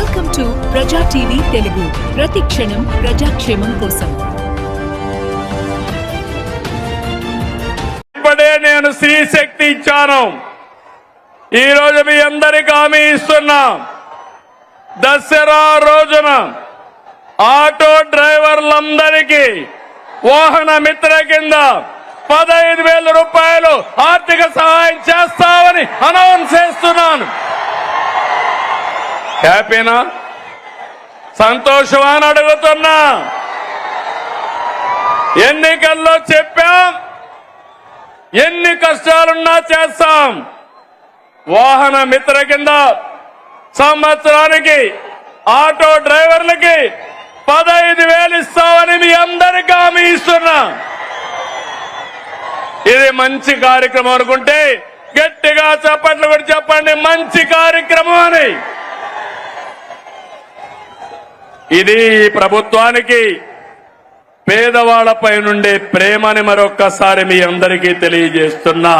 Welcome to ప్రజా TV Telugu. ప్రతి క్షణం ప్రజాక్షేమం కోసం. ఇప్పుడే నేను స్త్రీ శక్తి ఇచ్చాను. ఈ రోజు మీ అందరికీ హామీ ఇస్తున్నా, దసరా రోజున ఆటో డ్రైవర్లందరికీ వాహన మిత్ర కింద 15,000 రూపాయలు ఆర్థిక సహాయం చేస్తామని అనౌన్స్ చేస్తున్నాను. హ్యాపీనా? సంతోషమా అని అడుగుతున్నా. ఎన్నికల్లో చెప్పాం, ఎన్ని కష్టాలున్నా చేస్తాం. వాహన మిత్ర కింద సంవత్సరానికి ఆటో డ్రైవర్లకి 15,000 ఇస్తామని మీ అందరికీ హామీ ఇస్తున్నా. ఇది మంచి కార్యక్రమం అనుకుంటే గట్టిగా చప్పట్లు కూడా చెప్పండి, మంచి కార్యక్రమం అని. ఇది ప్రభుత్వానికి పేదవాళ్లపై నుండే ప్రేమని మరొక్కసారి మీ అందరికీ తెలియజేస్తున్నా.